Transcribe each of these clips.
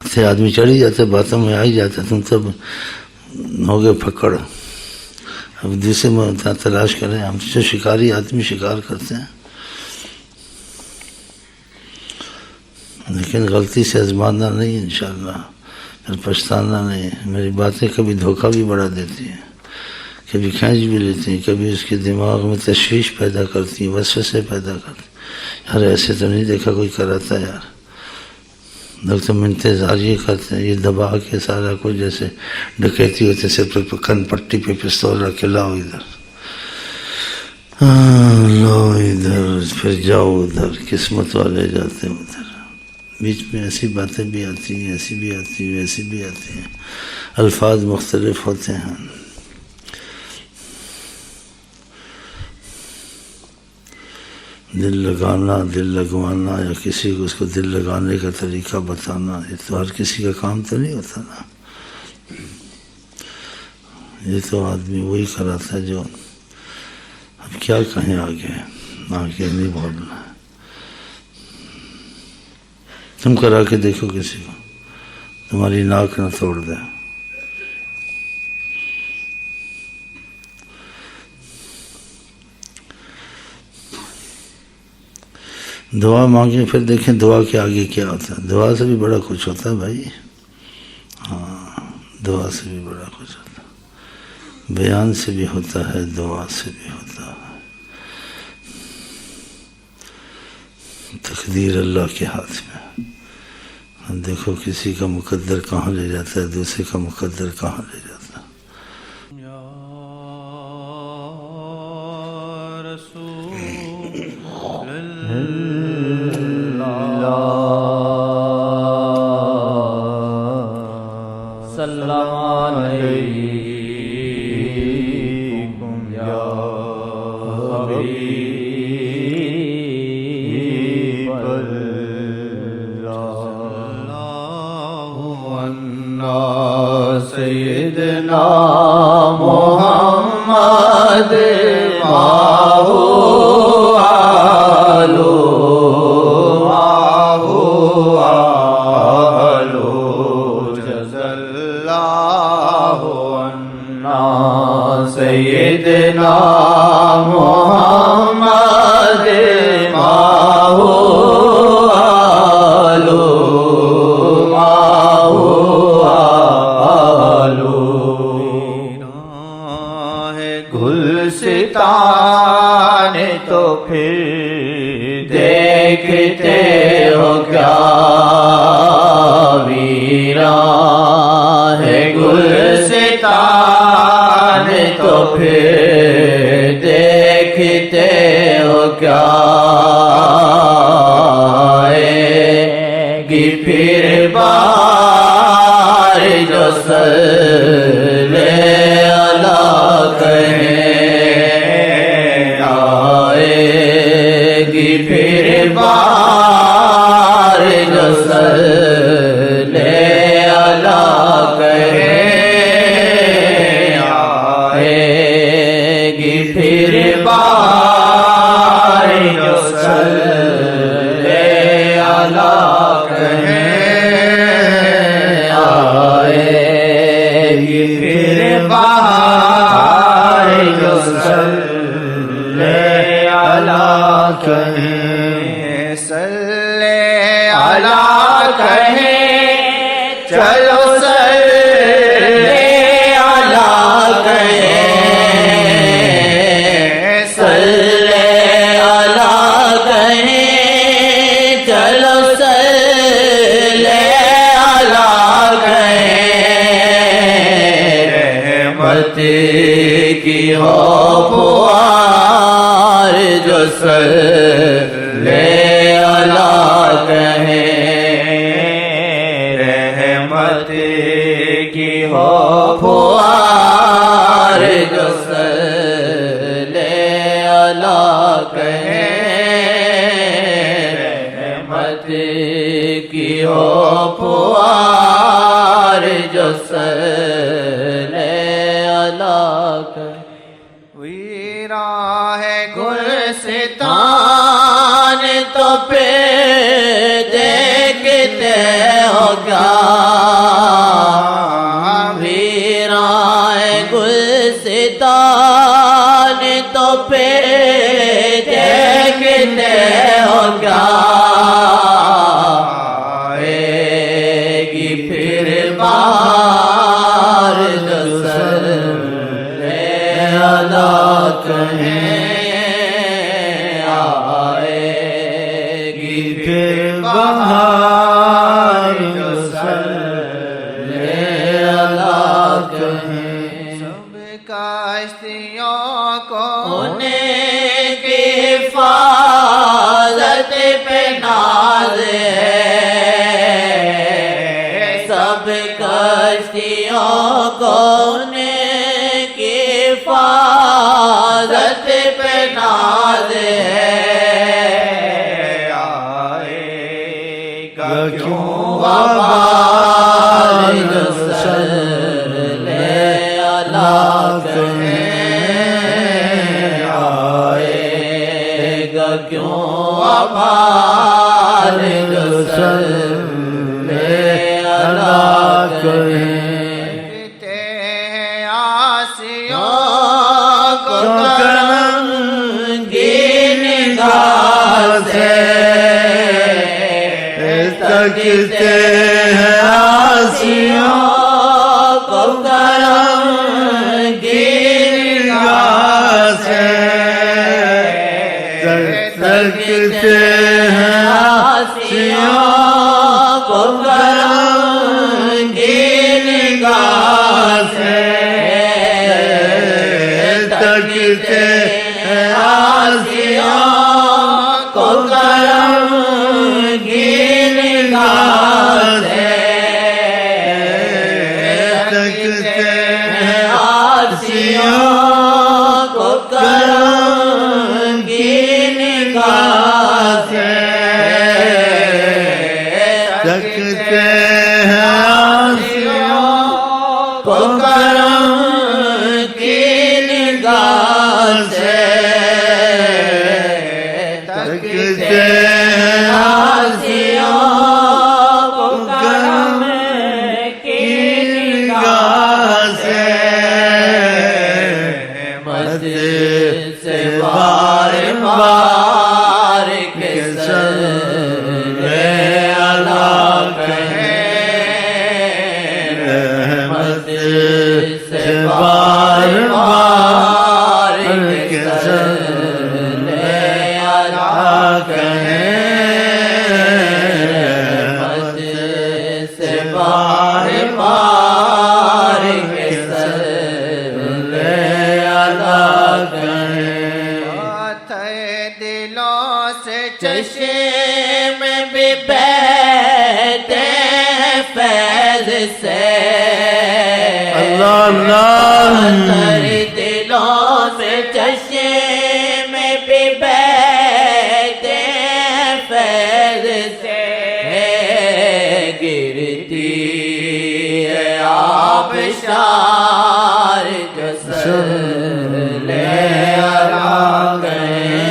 سے آدمی چڑھ ہی جاتا ہے، باتوں میں آ ہی جاتا ہے، تم تب ہو گئے پھکڑ۔ اب دوسرے میں تلاش کریں، ہم جو شکاری آدمی شکار کرتے ہیں، لیکن غلطی سے آزمانا نہیں انشاءاللہ، پھر پچھتانا نہیں۔ میری باتیں کبھی دھوکہ بھی بڑھا دیتی ہیں، کبھی کھینچ بھی لیتی ہیں، کبھی اس کے دماغ میں تشویش پیدا کرتی ہیں، وسوسے پیدا کرتی ہیں، یار ایسے تو نہیں دیکھا کوئی کراتا یار، لوگ تو انتظار یہ کرتے ہیں، یہ دبا کے سارا کچھ جیسے ڈکیتی ہوتے، سر پر کن پٹی پہ پستول رکھ کے لاؤ ادھر، لاؤ ادھر، پھر جاؤ ادھر، قسمت والے جاتے ہیں ادھر۔ بیچ میں ایسی باتیں بھی آتی ہیں، ایسی بھی آتی ہیں، ویسی بھی آتی ہیں، الفاظ مختلف ہوتے ہیں۔ دل لگانا، دل لگوانا، یا کسی کو اس کو دل لگانے کا طریقہ بتانا، یہ تو ہر کسی کا کام تو نہیں ہوتا نا، یہ تو آدمی وہی کراتا ہے جو، اب کیا کہیں آگے نہیں بولنا۔ تم کرا کے دیکھو کسی کو، تمہاری ناک نہ توڑ دے۔ دعا مانگیں، پھر دیکھیں دعا کے آگے کیا ہوتا ہے۔ دعا سے بھی بڑا کچھ ہوتا ہے بھائی، ہاں دعا سے بھی بڑا کچھ ہوتا ہے، بیان سے بھی ہوتا ہے، دعا سے بھی ہوتا ہے۔ تقدیر اللہ کے ہاتھ میں، دیکھو کسی کا مقدر کہاں لے جاتا ہے، دوسرے کا مقدر کہاں لے جاتا ہے۔ سیدنا محمد ماہو آلو جزا اللہ عنا سیدنا محمد ماہو گلستان تو پھر دیکھتے ہو کیا ویران ہے، گلستان تو پھر دیکھتے ہو کیا گی پھر بار جو صلی اللہ کہیں پھر بار جو صلی اللہ کہیں آئے گی، پھر بار جو صلی اللہ کہیں آئے گی، پھر بار جو صلی اللہ کہیں، صلی اللہ کہیں، چلو صلی اللہ کہیں، صلی اللہ کہیں، چلو صلی اللہ کہیں، رحمت کی ہو پکار جو صلی اللہ کہیں، رحمت کی ہو پکار جو صلی اللہ کہیں، رحمت کی ہو پکار جو صلی اللہ کہیں۔ ویراں ہے گلستان تو پہ دیکھتے ہو کیا پھر بہار جو صلی اللہ کہیں آئے گی پھر بہار جو صلی اللہ کہیں سب کاشتیوں کو انہیں کی حفاظت پہ ناز ہے سب کشتیوں کو انہیں کی حفاظت پہ ناز ہے آئے گا کیوں وبال جو صلی اللہ کہیں آئے گا کیوں وبال جو صلی اللہ کہیں آسیوں کو کرم کی نگاہ سے تکتے ہیں آسیوں کو کرم کی نگاہ سے تکتے ہیں آسیوں کو کرم کی نگاہ سے تکتے ہیں آسیوں کو کرم کی نگاہ سے تکتے ہیں آسیوں کو کرم کی نگاہ سے تکتے ہیں آسیوں کو کرم کی نگاہ سے تکتے ہیں آسیوں کو کرم کی نگاہ سے مد سے بار بار کے صلی اللہ کہیں مد سے بار بار کے صلی اللہ کہیں مد سے بار بار کے صلی اللہ کہیں تھے دلوں سے چشم بھی بہتے ہیں فیض سے اللہ اللہ تر دلوں سے چشم بھی بہتے ہیں فیض سے گرتی ہے آبشار جو صلی اللہ کہیں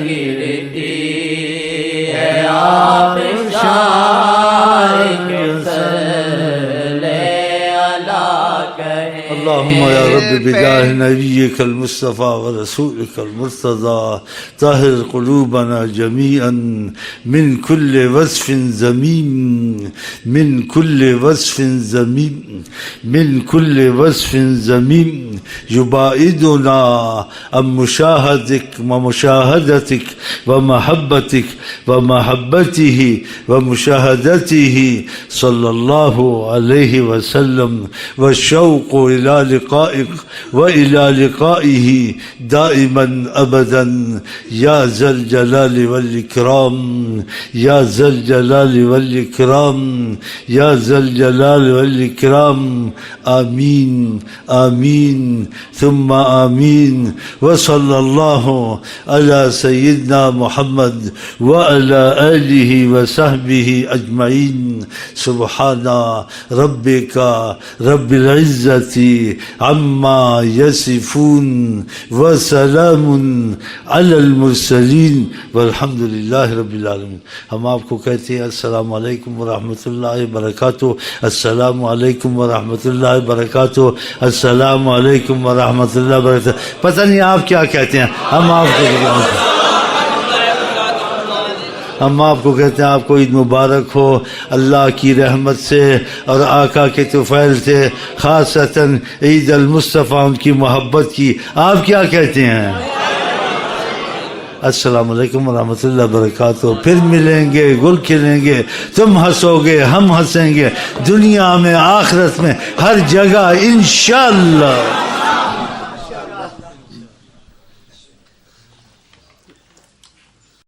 گرتی ہے آبشار جو صلی اللہ کہیں اللهم يا رب بجاه نبيك المصطفى ورسولك المرتضى طهر قلوبنا جميعا من كل وصف ذميم من كل وصف ذميم من كل وصف ذميم يباعدنا عن مشاهدتك ومشاهدتك ومحبتك ومحبته ومشاهدته صلى الله عليه وسلم والشوق إلى لقائك وإلى لقائه دائما أبدا يا ذا الجلال والإكرام يا ذا الجلال والإكرام يا ذا الجلال والإكرام آمين آمين ثم آمين وصلى الله على سيدنا محمد وعلى آله وصحبه أجمعين سبحان ربك رب العزة عما يصفون وسلام على المرسلين والحمد لله رب العالمين. ہم آپ کو کہتے ہیں السلام علیکم ورحمۃ اللہ وبرکاتہ. السلام علیکم ورحمۃ اللہ وبرکاتہ. السلام علیکم ورحمۃ اللہ وبرکاتہ. پتہ نہیں آپ کیا کہتے ہیں, ہم آپ کو ہم آپ کو کہتے ہیں آپ کو عید مبارک ہو اللہ کی رحمت سے اور آقا کے طفیل سے، خاصتاً عید المصطفیٰ، ان کی محبت کی۔ آپ کیا کہتے ہیں؟ السلام علیکم ورحمۃ اللہ وبرکاتہ۔ پھر ملیں گے، گل کھلیں گے، تم ہنسو گے، ہم ہنسیں گے، دنیا میں آخرت میں ہر جگہ انشاءاللہ۔